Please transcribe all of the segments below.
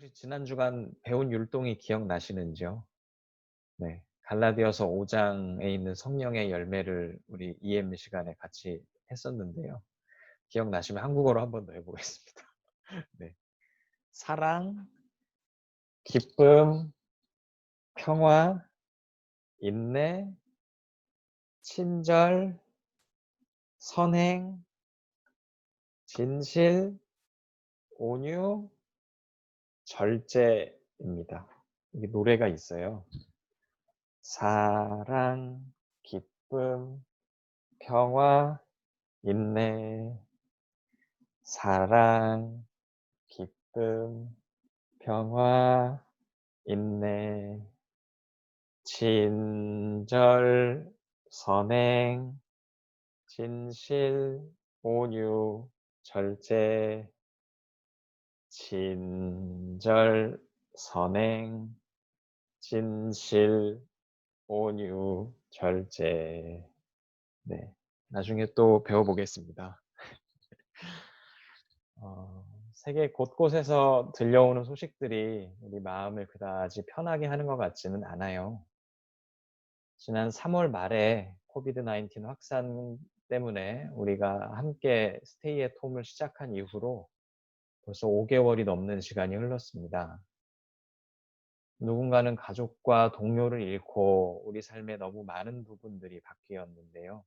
혹시 지난 주간 배운 율동이 기억나시는지요? 네. 갈라디아서 5 장에 있는 성령의 열매를 우리 EM 시간에 같이 했었는데요. 기억나시면 한국어로 한 번 더 해 보겠습니다. 네. 사랑, 기쁨, 평화, 인내, 친절, 선행, 진실, 온유, 절제입니다. 이게 노래가 있어요. 사랑, 기쁨, 평화, 인내, 사랑, 기쁨, 평화, 인내, 친절, 선행, 진실, 온유, 절제, 친절, 선행, 진실, 온유, 절제. 네. 나중에 또 배워보겠습니다. 세계 곳곳에서 들려오는 소식들이 우리 마음을 그다지 편하게 하는 것 같지는 않아요. 지난 3월 말에 코비드-19 확산 때문에 우리가 함께 스테이 앳 홈을 시작한 이후로 벌써 5개월이 넘는 시간이 흘렀습니다. 누군가는 가족과 동료를 잃고 우리 삶에 너무 많은 부분들이 바뀌었는데요.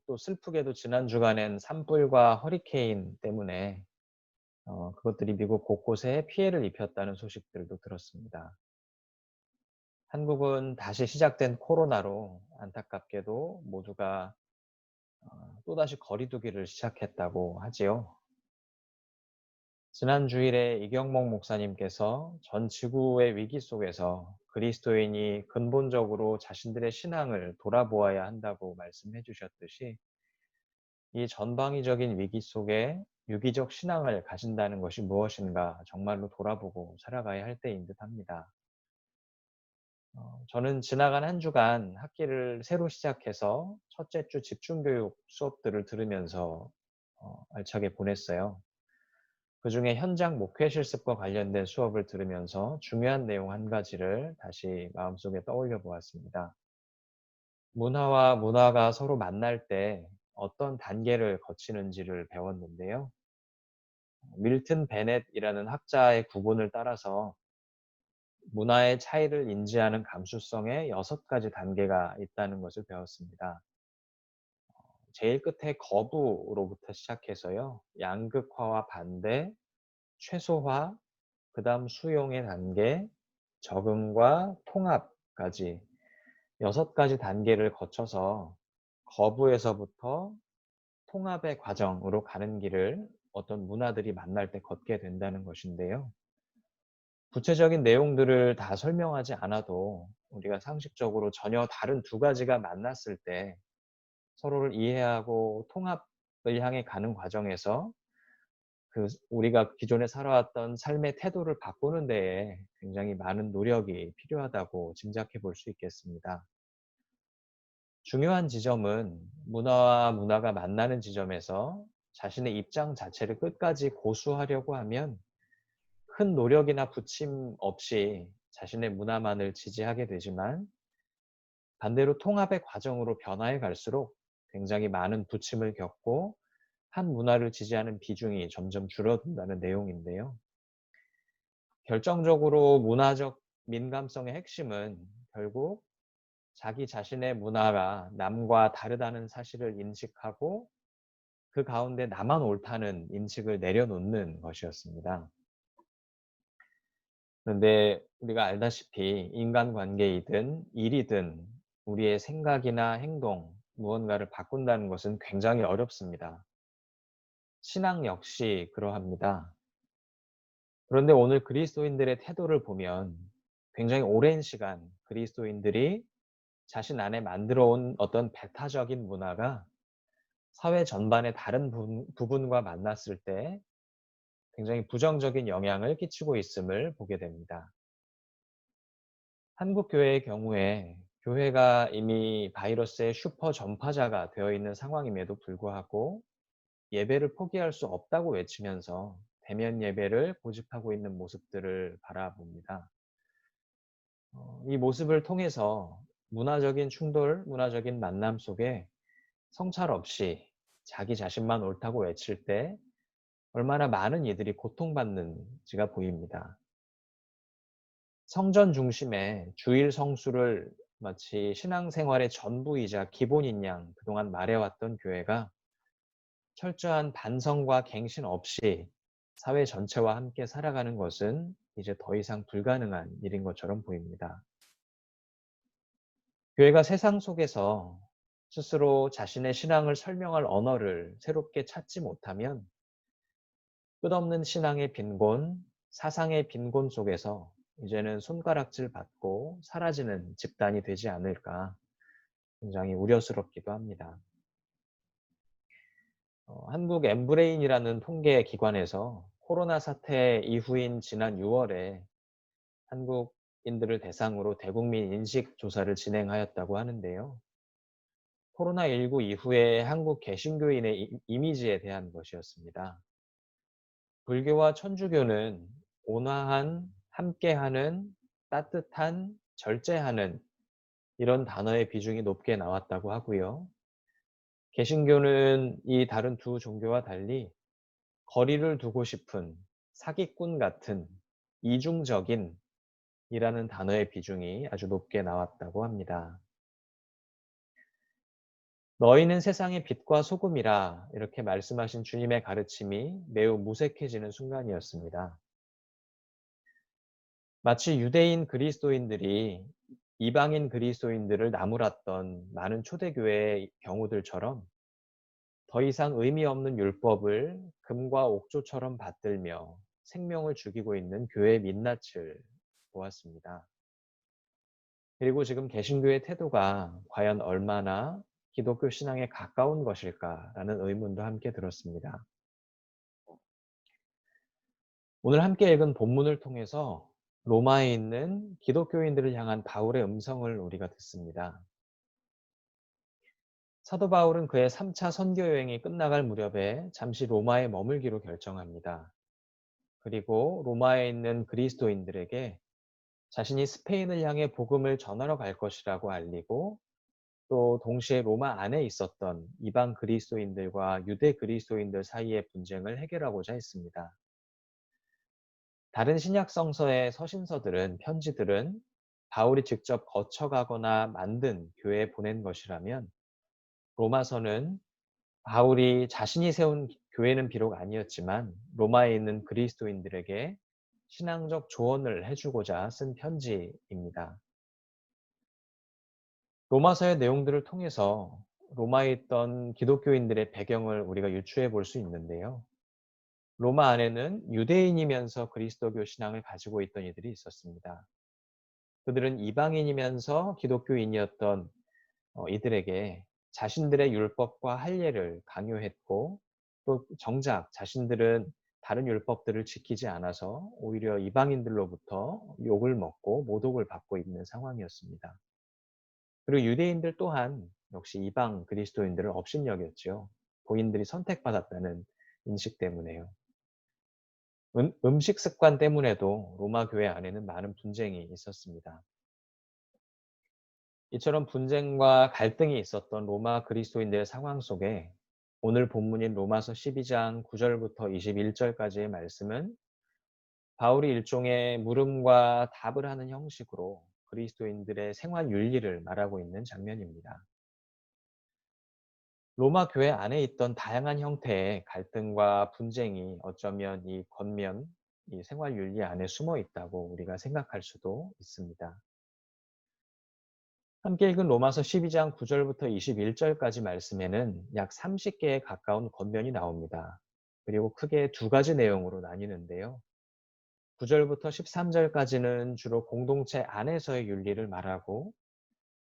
또 슬프게도 지난 주간엔 산불과 허리케인 때문에 그것들이 미국 곳곳에 피해를 입혔다는 소식들도 들었습니다. 한국은 다시 시작된 코로나로 안타깝게도 모두가 또다시 거리 두기를 시작했다고 하지요. 지난 주일에 이경목 목사님께서 전 지구의 위기 속에서 그리스도인이 근본적으로 자신들의 신앙을 돌아보아야 한다고 말씀해 주셨듯이 이 전방위적인 위기 속에 유기적 신앙을 가진다는 것이 무엇인가 정말로 돌아보고 살아가야 할 때인 듯합니다. 저는 지나간 한 주간 학기를 새로 시작해서 첫째 주 집중교육 수업들을 들으면서 알차게 보냈어요. 그중에 현장 목회 실습과 관련된 수업을 들으면서 중요한 내용 한 가지를 다시 마음속에 떠올려 보았습니다. 문화와 문화가 서로 만날 때 어떤 단계를 거치는지를 배웠는데요. 밀튼 베넷이라는 학자의 구분을 따라서 문화의 차이를 인지하는 감수성에 6가지 단계가 있다는 것을 배웠습니다. 제일 끝에 거부로부터 시작해서요. 양극화와 반대, 최소화, 그다음 수용의 단계, 적응과 통합까지 6가지 단계를 거쳐서 거부에서부터 통합의 과정으로 가는 길을 어떤 문화들이 만날 때 걷게 된다는 것인데요. 구체적인 내용들을 다 설명하지 않아도 우리가 상식적으로 전혀 다른 두 가지가 만났을 때 서로를 이해하고 통합을 향해 가는 과정에서 우리가 기존에 살아왔던 삶의 태도를 바꾸는 데에 굉장히 많은 노력이 필요하다고 짐작해 볼 수 있겠습니다. 중요한 지점은 문화와 문화가 만나는 지점에서 자신의 입장 자체를 끝까지 고수하려고 하면 큰 노력이나 부침 없이 자신의 문화만을 지지하게 되지만 반대로 통합의 과정으로 변화해 갈수록 굉장히 많은 부침을 겪고 한 문화를 지지하는 비중이 점점 줄어든다는 내용인데요. 결정적으로 문화적 민감성의 핵심은 결국 자기 자신의 문화가 남과 다르다는 사실을 인식하고 그 가운데 나만 옳다는 인식을 내려놓는 것이었습니다. 그런데 우리가 알다시피 인간관계이든 일이든 우리의 생각이나 행동, 무언가를 바꾼다는 것은 굉장히 어렵습니다. 신앙 역시 그러합니다. 그런데 오늘 그리스도인들의 태도를 보면 굉장히 오랜 시간 그리스도인들이 자신 안에 만들어 온 어떤 배타적인 문화가 사회 전반의 다른 부분과 만났을 때 굉장히 부정적인 영향을 끼치고 있음을 보게 됩니다. 한국 교회의 경우에 교회가 이미 바이러스의 슈퍼 전파자가 되어 있는 상황임에도 불구하고 예배를 포기할 수 없다고 외치면서 대면 예배를 고집하고 있는 모습들을 바라봅니다. 이 모습을 통해서 문화적인 충돌, 문화적인 만남 속에 성찰 없이 자기 자신만 옳다고 외칠 때 얼마나 많은 이들이 고통받는지가 보입니다. 성전 중심의 주일 성수를 마치 신앙생활의 전부이자 기본인 양 그동안 말해왔던 교회가 철저한 반성과 갱신 없이 사회 전체와 함께 살아가는 것은 이제 더 이상 불가능한 일인 것처럼 보입니다. 교회가 세상 속에서 스스로 자신의 신앙을 설명할 언어를 새롭게 찾지 못하면 끝없는 신앙의 빈곤, 사상의 빈곤 속에서 이제는 손가락질 받고 사라지는 집단이 되지 않을까 굉장히 우려스럽기도 합니다. 한국 엠브레인이라는 통계 기관에서 코로나 사태 이후인 지난 6월에 한국인들을 대상으로 대국민 인식 조사를 진행하였다고 하는데요. 코로나19 이후에 한국 개신교인의 이미지에 대한 것이었습니다. 불교와 천주교는 온화한, 함께하는, 따뜻한, 절제하는 이런 단어의 비중이 높게 나왔다고 하고요. 개신교는 이 다른 두 종교와 달리 거리를 두고 싶은, 사기꾼 같은, 이중적인 이라는 단어의 비중이 아주 높게 나왔다고 합니다. 너희는 세상의 빛과 소금이라 이렇게 말씀하신 주님의 가르침이 매우 무색해지는 순간이었습니다. 마치 유대인 그리스도인들이 이방인 그리스도인들을 나무랐던 많은 초대교회의 경우들처럼 더 이상 의미 없는 율법을 금과 옥조처럼 받들며 생명을 죽이고 있는 교회의 민낯을 보았습니다. 그리고 지금 개신교의 태도가 과연 얼마나 기독교 신앙에 가까운 것일까라는 의문도 함께 들었습니다. 오늘 함께 읽은 본문을 통해서 로마에 있는 기독교인들을 향한 바울의 음성을 우리가 듣습니다. 사도 바울은 그의 3차 선교 여행이 끝나갈 무렵에 잠시 로마에 머물기로 결정합니다. 그리고 로마에 있는 그리스도인들에게 자신이 스페인을 향해 복음을 전하러 갈 것이라고 알리고 또 동시에 로마 안에 있었던 이방 그리스도인들과 유대 그리스도인들 사이의 분쟁을 해결하고자 했습니다. 다른 신약 성서의 서신서들은 편지들은 바울이 직접 거쳐가거나 만든 교회에 보낸 것이라면 로마서는 바울이 자신이 세운 교회는 비록 아니었지만 로마에 있는 그리스도인들에게 신앙적 조언을 해주고자 쓴 편지입니다. 로마서의 내용들을 통해서 로마에 있던 기독교인들의 배경을 우리가 유추해 볼 수 있는데요. 로마 안에는 유대인이면서 그리스도교 신앙을 가지고 있던 이들이 있었습니다. 그들은 이방인이면서 기독교인이었던 이들에게 자신들의 율법과 할례를 강요했고 또 정작 자신들은 다른 율법들을 지키지 않아서 오히려 이방인들로부터 욕을 먹고 모독을 받고 있는 상황이었습니다. 그리고 유대인들 또한 역시 이방 그리스도인들을 업신여겼죠. 본인들이 선택받았다는 인식 때문에요. 음식 습관 때문에도 로마 교회 안에는 많은 분쟁이 있었습니다. 이처럼 분쟁과 갈등이 있었던 로마 그리스도인들의 상황 속에 오늘 본문인 로마서 12장 9절부터 21절까지의 말씀은 바울이 일종의 물음과 답을 하는 형식으로 그리스도인들의 생활 윤리를 말하고 있는 장면입니다. 로마 교회 안에 있던 다양한 형태의 갈등과 분쟁이 어쩌면 이 겉면, 이 생활 윤리 안에 숨어 있다고 우리가 생각할 수도 있습니다. 함께 읽은 로마서 12장 9절부터 21절까지 말씀에는 약 30개에 가까운 겉면이 나옵니다. 그리고 크게 두 가지 내용으로 나뉘는데요. 9절부터 13절까지는 주로 공동체 안에서의 윤리를 말하고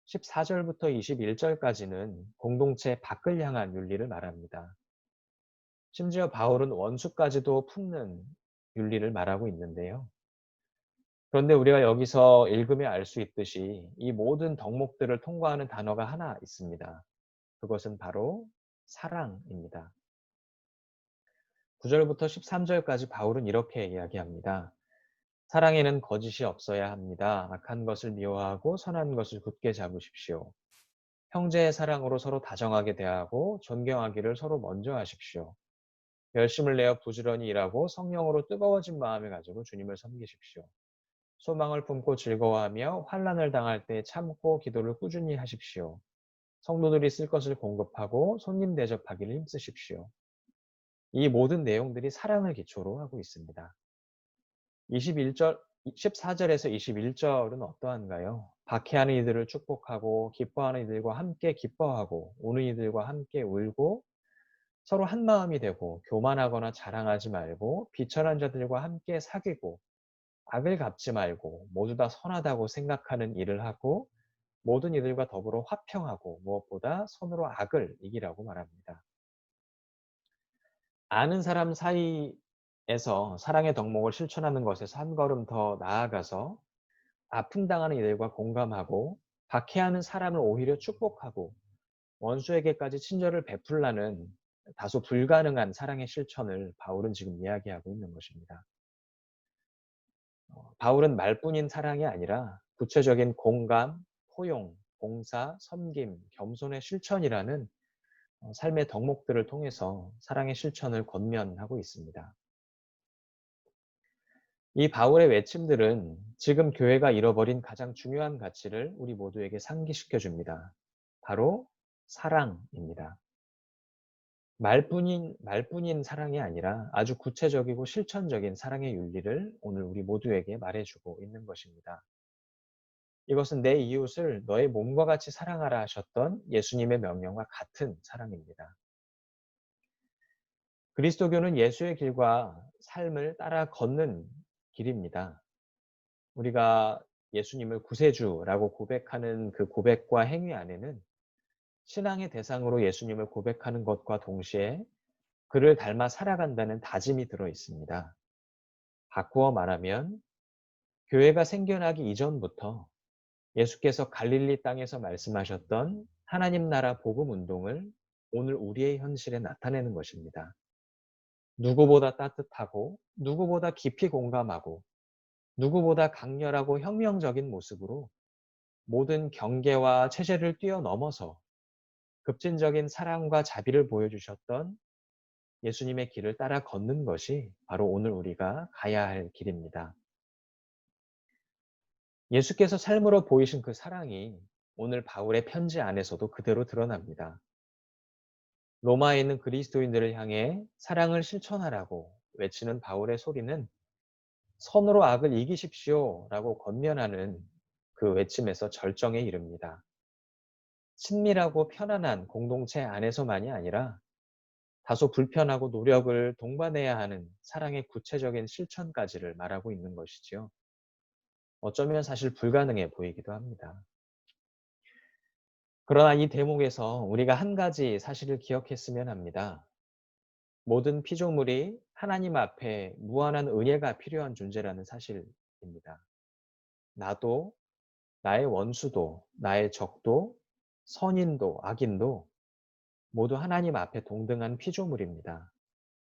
14절부터 21절까지는 공동체 밖을 향한 윤리를 말합니다. 심지어 바울은 원수까지도 품는 윤리를 말하고 있는데요. 그런데 우리가 여기서 읽으며 알 수 있듯이 이 모든 덕목들을 통과하는 단어가 하나 있습니다. 그것은 바로 사랑입니다. 9절부터 13절까지 바울은 이렇게 이야기합니다. 사랑에는 거짓이 없어야 합니다. 악한 것을 미워하고 선한 것을 굳게 잡으십시오. 형제의 사랑으로 서로 다정하게 대하고 존경하기를 서로 먼저 하십시오. 열심을 내어 부지런히 일하고 성령으로 뜨거워진 마음을 가지고 주님을 섬기십시오. 소망을 품고 즐거워하며 환난을 당할 때 참고 기도를 꾸준히 하십시오. 성도들이 쓸 것을 공급하고 손님 대접하기를 힘쓰십시오. 이 모든 내용들이 사랑을 기초로 하고 있습니다. 21절, 14절에서 21절은 어떠한가요? 박해하는 이들을 축복하고 기뻐하는 이들과 함께 기뻐하고 우는 이들과 함께 울고 서로 한 마음이 되고 교만하거나 자랑하지 말고 비천한 자들과 함께 사귀고 악을 갚지 말고 모두 다 선하다고 생각하는 일을 하고 모든 이들과 더불어 화평하고 무엇보다 선으로 악을 이기라고 말합니다. 아는 사람 사이에서 사랑의 덕목을 실천하는 것에서 한 걸음 더 나아가서 아픔 당하는 이들과 공감하고 박해하는 사람을 오히려 축복하고 원수에게까지 친절을 베풀라는 다소 불가능한 사랑의 실천을 바울은 지금 이야기하고 있는 것입니다. 바울은 말뿐인 사랑이 아니라 구체적인 공감, 포용, 봉사, 섬김, 겸손의 실천이라는 삶의 덕목들을 통해서 사랑의 실천을 권면하고 있습니다. 이 바울의 외침들은 지금 교회가 잃어버린 가장 중요한 가치를 우리 모두에게 상기시켜 줍니다. 바로 사랑입니다. 말뿐인 사랑이 아니라 아주 구체적이고 실천적인 사랑의 윤리를 오늘 우리 모두에게 말해주고 있는 것입니다. 이것은 내 이웃을 너의 몸과 같이 사랑하라 하셨던 예수님의 명령과 같은 사랑입니다. 그리스도교는 예수의 길과 삶을 따라 걷는 길입니다. 우리가 예수님을 구세주라고 고백하는 그 고백과 행위 안에는 신앙의 대상으로 예수님을 고백하는 것과 동시에 그를 닮아 살아간다는 다짐이 들어 있습니다. 바꾸어 말하면 교회가 생겨나기 이전부터 예수께서 갈릴리 땅에서 말씀하셨던 하나님 나라 복음 운동을 오늘 우리의 현실에 나타내는 것입니다. 누구보다 따뜻하고 누구보다 깊이 공감하고 누구보다 강렬하고 혁명적인 모습으로 모든 경계와 체제를 뛰어넘어서 급진적인 사랑과 자비를 보여주셨던 예수님의 길을 따라 걷는 것이 바로 오늘 우리가 가야 할 길입니다. 예수께서 삶으로 보이신 그 사랑이 오늘 바울의 편지 안에서도 그대로 드러납니다. 로마에 있는 그리스도인들을 향해 사랑을 실천하라고 외치는 바울의 소리는 선으로 악을 이기십시오라고 권면하는 그 외침에서 절정에 이릅니다. 친밀하고 편안한 공동체 안에서만이 아니라 다소 불편하고 노력을 동반해야 하는 사랑의 구체적인 실천까지를 말하고 있는 것이지요. 어쩌면 사실 불가능해 보이기도 합니다. 그러나 이 대목에서 우리가 한 가지 사실을 기억했으면 합니다. 모든 피조물이 하나님 앞에 무한한 은혜가 필요한 존재라는 사실입니다. 나도, 나의 원수도, 나의 적도, 선인도, 악인도 모두 하나님 앞에 동등한 피조물입니다.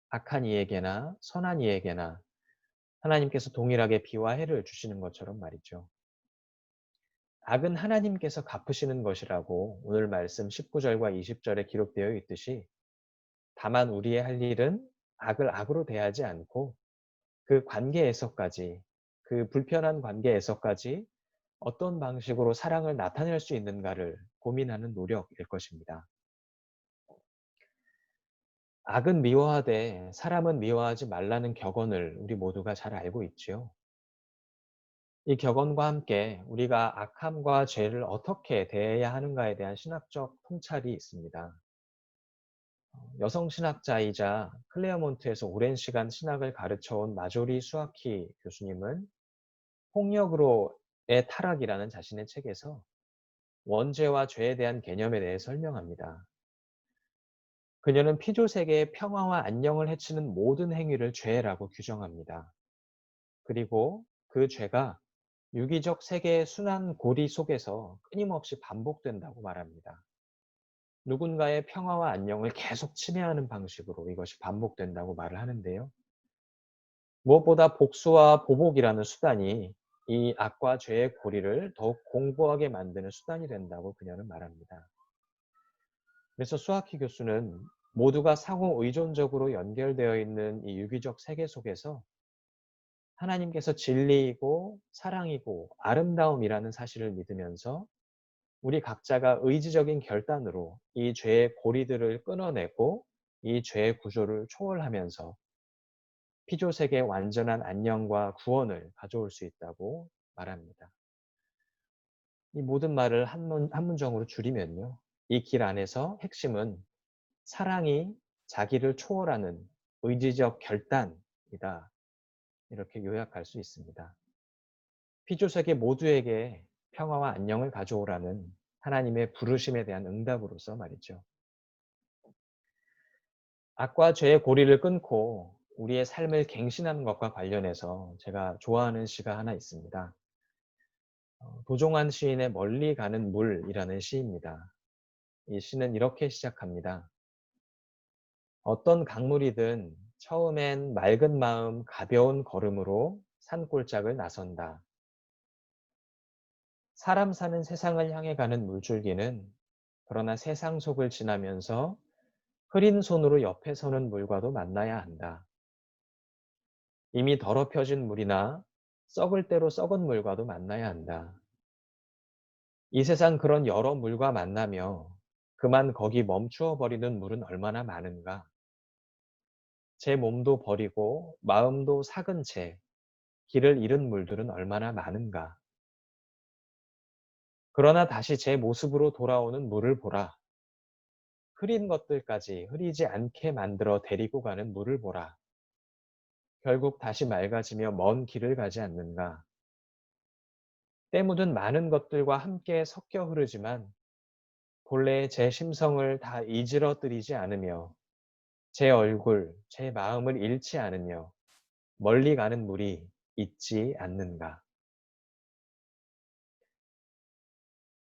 악한 이에게나 선한 이에게나 하나님께서 동일하게 비와 해를 주시는 것처럼 말이죠. 악은 하나님께서 갚으시는 것이라고 오늘 말씀 19절과 20절에 기록되어 있듯이 다만 우리의 할 일은 악을 악으로 대하지 않고 그 관계에서까지 그 불편한 관계에서까지 어떤 방식으로 사랑을 나타낼 수 있는가를 고민하는 노력일 것입니다. 악은 미워하되 사람은 미워하지 말라는 격언을 우리 모두가 잘 알고 있지요. 이 격언과 함께 우리가 악함과 죄를 어떻게 대해야 하는가에 대한 신학적 통찰이 있습니다. 여성 신학자이자 클레어몬트에서 오랜 시간 신학을 가르쳐온 마조리 수아키 교수님은 폭력으로의 타락이라는 자신의 책에서 원죄와 죄에 대한 개념에 대해 설명합니다. 그녀는 피조 세계의 평화와 안녕을 해치는 모든 행위를 죄라고 규정합니다. 그리고 그 죄가 유기적 세계의 순환 고리 속에서 끊임없이 반복된다고 말합니다. 누군가의 평화와 안녕을 계속 침해하는 방식으로 이것이 반복된다고 말을 하는데요. 무엇보다 복수와 보복이라는 수단이 이 악과 죄의 고리를 더욱 공고하게 만드는 수단이 된다고 그녀는 말합니다. 그래서 수아키 교수는 모두가 상호 의존적으로 연결되어 있는 이 유기적 세계 속에서 하나님께서 진리이고 사랑이고 아름다움이라는 사실을 믿으면서 우리 각자가 의지적인 결단으로 이 죄의 고리들을 끊어내고 이 죄의 구조를 초월하면서 피조세계의 완전한 안녕과 구원을 가져올 수 있다고 말합니다. 이 모든 말을 한 문장으로 줄이면요. 이 길 안에서 핵심은 사랑이 자기를 초월하는 의지적 결단이다. 이렇게 요약할 수 있습니다. 피조세계 모두에게 평화와 안녕을 가져오라는 하나님의 부르심에 대한 응답으로서 말이죠. 악과 죄의 고리를 끊고 우리의 삶을 갱신하는 것과 관련해서 제가 좋아하는 시가 하나 있습니다. 도종환 시인의 멀리 가는 물이라는 시입니다. 이 시는 이렇게 시작합니다. 어떤 강물이든 처음엔 맑은 마음, 가벼운 걸음으로 산골짝을 나선다. 사람 사는 세상을 향해 가는 물줄기는 그러나 세상 속을 지나면서 흐린 손으로 옆에 서는 물과도 만나야 한다. 이미 더럽혀진 물이나 썩을 대로 썩은 물과도 만나야 한다. 이 세상 그런 여러 물과 만나며 그만 거기 멈추어 버리는 물은 얼마나 많은가. 제 몸도 버리고 마음도 삭은 채 길을 잃은 물들은 얼마나 많은가. 그러나 다시 제 모습으로 돌아오는 물을 보라. 흐린 것들까지 흐리지 않게 만들어 데리고 가는 물을 보라. 결국 다시 맑아지며 먼 길을 가지 않는가. 때 묻은 많은 것들과 함께 섞여 흐르지만 본래의 제 심성을 다 이지러뜨리지 않으며 제 얼굴, 제 마음을 잃지 않으며 멀리 가는 물이 있지 않는가.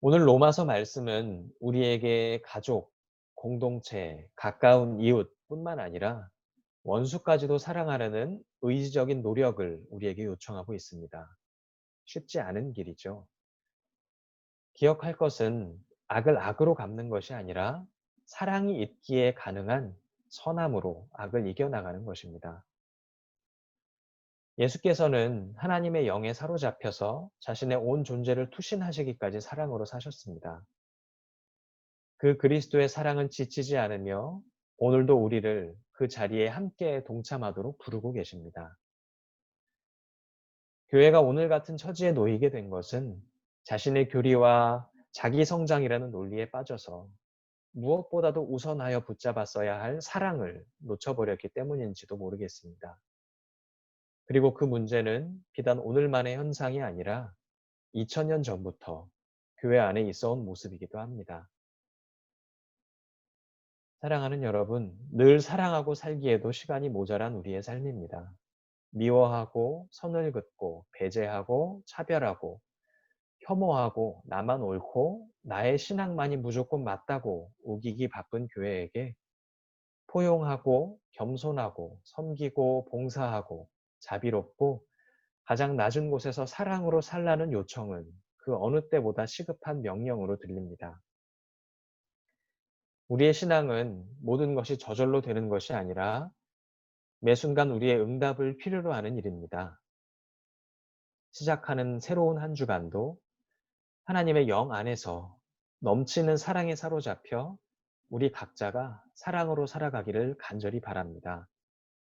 오늘 로마서 말씀은 우리에게 가족, 공동체, 가까운 이웃 뿐만 아니라 원수까지도 사랑하려는 의지적인 노력을 우리에게 요청하고 있습니다. 쉽지 않은 길이죠. 기억할 것은 악을 악으로 갚는 것이 아니라 사랑이 있기에 가능한 선함으로 악을 이겨나가는 것입니다. 예수께서는 하나님의 영에 사로잡혀서 자신의 온 존재를 투신하시기까지 사랑으로 사셨습니다. 그 그리스도의 사랑은 지치지 않으며 오늘도 우리를 그 자리에 함께 동참하도록 부르고 계십니다. 교회가 오늘 같은 처지에 놓이게 된 것은 자신의 교리와 자기 성장이라는 논리에 빠져서 무엇보다도 우선하여 붙잡았어야 할 사랑을 놓쳐버렸기 때문인지도 모르겠습니다. 그리고 그 문제는 비단 오늘만의 현상이 아니라 2000년 전부터 교회 안에 있어 온 모습이기도 합니다. 사랑하는 여러분, 늘 사랑하고 살기에도 시간이 모자란 우리의 삶입니다. 미워하고 선을 긋고 배제하고 차별하고 혐오하고 나만 옳고 나의 신앙만이 무조건 맞다고 우기기 바쁜 교회에게 포용하고 겸손하고 섬기고 봉사하고 자비롭고 가장 낮은 곳에서 사랑으로 살라는 요청은 그 어느 때보다 시급한 명령으로 들립니다. 우리의 신앙은 모든 것이 저절로 되는 것이 아니라 매 순간 우리의 응답을 필요로 하는 일입니다. 시작하는 새로운 한 주간도 하나님의 영 안에서 넘치는 사랑에 사로잡혀 우리 각자가 사랑으로 살아가기를 간절히 바랍니다.